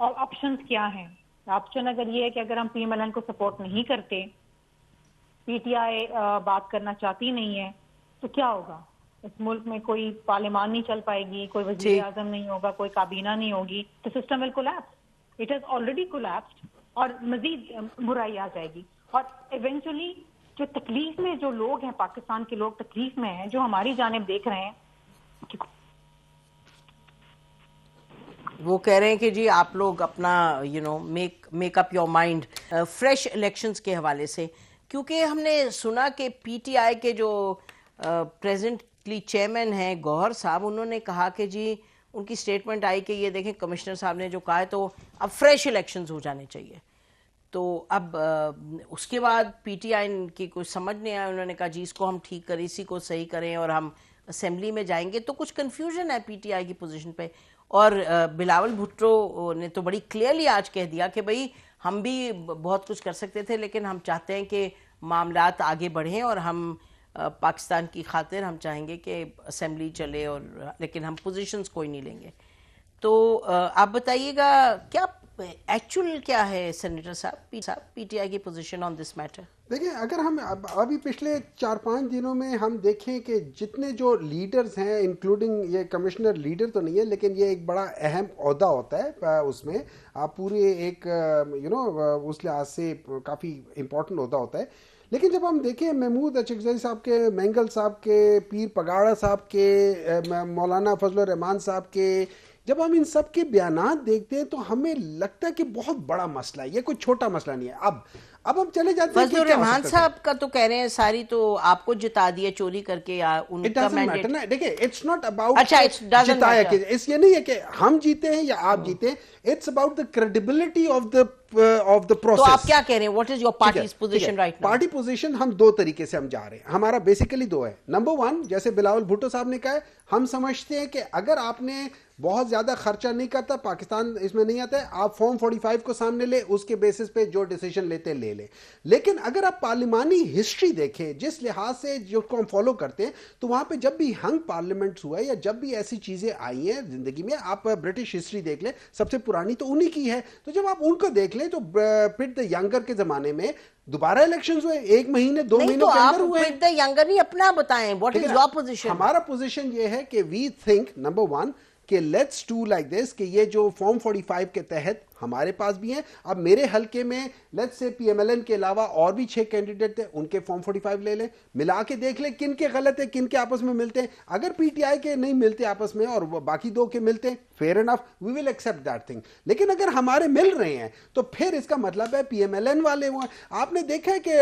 Options کیا ہیں؟ Option اگر یہ ہے کہ اگر ہم پی ایم ایل این کو سپورٹ نہیں کرتے، پی ٹی آئی بات کرنا چاہتی نہیں ہے، تو کیا ہوگا؟ اس ملک میں کوئی پارلیمان نہیں چل پائے گی، کوئی وزیر اعظم نہیں ہوگا، کوئی کابینہ نہیں ہوگی، تو system will collapse. It has already collapsed اور مزید برائی آ جائے گی. اور ایونچولی جو تکلیف میں جو لوگ ہیں، پاکستان کے لوگ تکلیف میں ہیں، جو ہماری جانب دیکھ رہے ہیں. وہ کہہ رہے ہیں کہ جی آپ لوگ اپنا make up your mind fresh elections کے حوالے سے، کیونکہ ہم نے سنا کہ پی ٹی آئی کے جو پریزنٹلی چیئرمین ہیں گوہر صاحب، انہوں نے کہا کہ جی ان کی سٹیٹمنٹ آئی کہ یہ دیکھیں کمشنر صاحب نے جو کہا ہے تو اب فریش الیکشنز ہو جانے چاہیے. تو اب اس کے بعد پی ٹی آئی کی کوئی سمجھ نہیں آیا، انہوں نے کہا جی اس کو ہم ٹھیک کریں، اسی کو صحیح کریں اور ہم اسمبلی میں جائیں گے. تو کچھ کنفیوژن ہے پی ٹی آئی کی پوزیشن پہ. اور بلاول بھٹو نے تو بڑی کلیئرلی آج کہہ دیا کہ بھئی ہم بھی بہت کچھ کر سکتے تھے، لیکن ہم چاہتے ہیں کہ معاملات آگے بڑھیں اور ہم پاکستان کی خاطر ہم چاہیں گے کہ اسمبلی چلے، اور لیکن ہم پوزیشنز کوئی نہیں لیں گے. تو آپ بتائیے گا کیا ایکچوئل کیا ہے سینیٹر صاحب پی ٹی آئی کی پوزیشن آن دس میٹر؟ دیکھیں، اگر ہم ابھی پچھلے 4-5 دنوں میں ہم دیکھیں کہ جتنے جو لیڈرز ہیں، انکلوڈنگ یہ کمشنر لیڈر تو نہیں ہے لیکن یہ ایک بڑا اہم عہدہ ہوتا ہے اس میں، آپ پورے ایک اس لحاظ سے کافی امپورٹنٹ عہدہ ہوتا ہے. لیکن جب ہم دیکھیں محمود اچکزئی صاحب کے، مینگل صاحب کے، پیر پگاڑا صاحب کے، مولانا فضل الرحمان صاحب کے، جب ہم ان سب کے بیانات دیکھتے ہیں تو ہمیں لگتا ہے کہ بہت بڑا مسئلہ ہے، یہ کوئی چھوٹا مسئلہ نہیں ہے. اب ہم چلے جاتے ہیں فضل الرحمان صاحب کا تو کہہ رہے ہیں ساری تو آپ کو جتا دیا چوری کر کے، یا ان کا مینڈیٹ. دیکھیں اٹس ناٹ اباؤٹ جتایا کہ اس یہ نہیں ہے کہ ہم جیتے ہیں یا آپ جیتے ہیں، it's about the credibility of the process. تو آپ کیا کہہ رہے ہیں؟ What is your parties position right now? Party position ہم دو طریقے سے ہم جا رہے ہیں. ہمارا بیسیکلی دو ہے. نمبر 1، جیسے بلاول بھٹو صاحب نے کہا ہے، ہم سمجھتے ہیں کہ اگر آپ نے بہت زیادہ خرچہ نہیں کرتا، پاکستان اس میں نہیں آتا ہے، آپ فارم 45 کو سامنے لے، اس کے بیسس پہ جو ڈیسیجن لیتے لے لیں. لیکن اگر آپ پارلیمانی ہسٹری دیکھیں جس لحاظ سے جو کو ہم فالو کرتے ہیں، تو وہاں پہ جب بھی ہنگ پارلیمنٹس ہوا ہے یا جب بھی ایسی چیزیں آئی ہیں زندگی میں، آپ برٹش ہسٹری دیکھ لیں، سب سے پرانی تو انہی کی ہے. تو جب آپ ان کو دیکھ لیں تو پٹ دا ینگر کے زمانے میں دوبارہ الیکشنز ہوئے، 1 مہینے 2 مہینوں کے اندر ہوئے. نہیں تو آپ ینگر نہیں، اپنا بتائیں واٹ از یور پوزیشن؟ ہمارا پوزیشن یہ ہے کہ وی تھنک نمبر 1 کہ لیٹس ڈو لائک دس، کہ یہ جو فارم 45 کے تحت ہمارے پاس بھی ہیں. اب میرے حلقے میں let's say P M L N کے علاوہ اور بھی 6 کینڈیڈیٹ تھے، ان کے فارم 45 لے لیں، ملا کے دیکھ لیں کن کے غلط ہے، کن کے آپس میں ملتے ہیں. اگر پی ٹی آئی کے نہیں ملتے آپس میں اور باقی 2 کے ملتے ہیں، fair enough, we will accept that thing. لیکن اگر ہمارے مل رہے ہیں تو پھر اس کا مطلب ہے پی ایم ایل این والے وہ. آپ نے دیکھا ہے کہ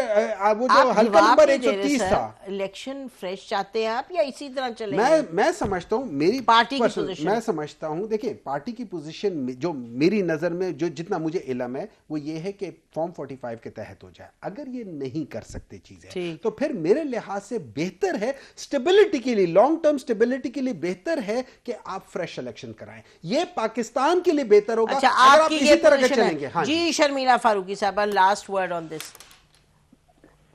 وہ جو حلقہ نمبر 130 تھا، الیکشن فریش چاہتے ہیں آپ یا اسی طرح چلیں؟ میں سمجھتا ہوں میری پارٹی کی پوزیشن، میں سمجھتا ہوں، دیکھیں پارٹی کی پوزیشن جو میری نظر میں جو جتنا مجھے علم ہے وہ یہ ہے کہ فارم 45 کے تحت ہو جائے. اگر یہ نہیں کر سکتے چیزیں تو پھر میرے لحاظ سے بہتر ہے، اسٹیبلٹی کے لیے، لانگ ٹرم اسٹیبلٹی کے لیے بہتر ہے کہ آپ فریش الیکشن کرائیں. یہ پاکستان کے لیے بہتر ہوگا اگر آپ اسی طرح کے چلیں گے. جی شرمیلا فاروقی صاحبہ، لاسٹ ورڈ آن دس.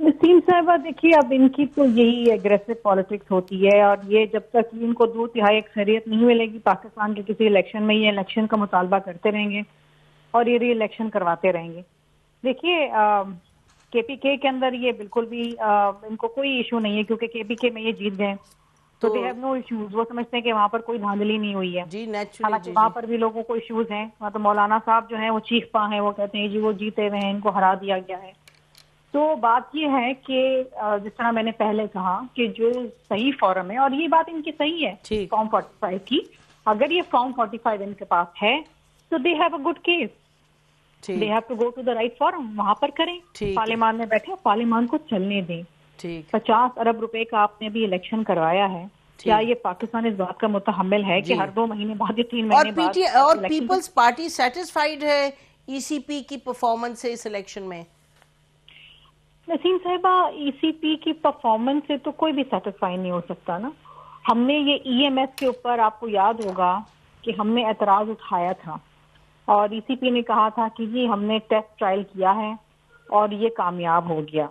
نسیم صاحبہ دیکھیے، اب ان کی تو یہی ایگریسو پالیٹکس ہوتی ہے، اور یہ جب تک ان کو 2/3 اکثریت نہیں ملے گی پاکستان کے کسی الیکشن میں، یہ الیکشن کا مطالبہ کرتے رہیں گے اور یہ ری الیکشن کرواتے رہیں گے. دیکھیے کے پی کے اندر یہ بالکل بھی ان کو کوئی ایشو نہیں ہے، کیونکہ کے پی کے میں یہ جیت گئے تو دے ہیو نو ایشوز. وہ سمجھتے ہیں کہ وہاں پر کوئی دھاندلی نہیں ہوئی ہے. حالانکہ وہاں پر بھی لوگوں کو ایشوز ہیں. وہاں تو مولانا صاحب جو ہیں وہ چیخ پا ہیں، وہ کہتے ہیں جی وہ جیتے ہوئے ہیں، ان کو ہرا دیا گیا ہے. تو بات یہ ہے کہ جس طرح میں نے پہلے کہا کہ جو صحیح فورم ہے، اور یہ بات ان کی صحیح ہے فارم 45 کی، اگر یہ فارم 45 ان کے پاس ہے تو they have a good case, they have to go to the right forum, وہاں پر کریں. پارلیمان میں بیٹھے، پارلیمان کو چلنے دیں. 50 ارب روپے کا آپ نے بھی الیکشن کروایا ہے، کیا یہ پاکستان اس بات کا متحمل ہے کہ ہر 2 مہینے بعد یا 3 مہینے بعد؟ اور پیپلز پارٹی سیٹسفائیڈ ہے ای سی پی کی پرفارمنس سے اس الیکشن میں؟ نسیم صاحبہ، ای سی پی کی پرفارمنس سے تو کوئی بھی سیٹسفائی نہیں ہو سکتا نا. ہم نے یہ ای ایم ایس کے اوپر، آپ کو یاد ہوگا کہ ہم نے اعتراض اٹھایا تھا اور ای سی پی نے کہا تھا کہ جی ہم نے ٹیسٹ ٹرائل کیا ہے اور یہ کامیاب ہو گیا.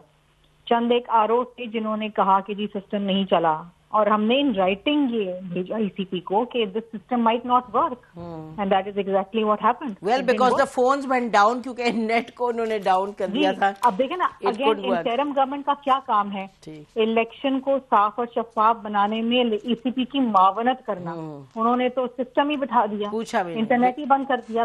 چند ایک آر او تھے جنہوں نے کہا کہ جی سسٹم نہیں چلا اور ہم نے ان رائٹنگ یہ بھیجا ECP کو کہ this system might not work and that is exactly what happened. Well because the phones went down کیونکہ نیٹ کو انہوں نے ڈاؤن کر دیا تھا. اب دیکھیں نا اگین انٹرم گورنمنٹ کا کیا کام ہے, الیکشن کو صاف اور شفاف بنانے میں ECP کی معاونت کرنا. انہوں نے تو سسٹم ہی بٹھا دیا, انٹرنیٹ ہی بند کر دیا.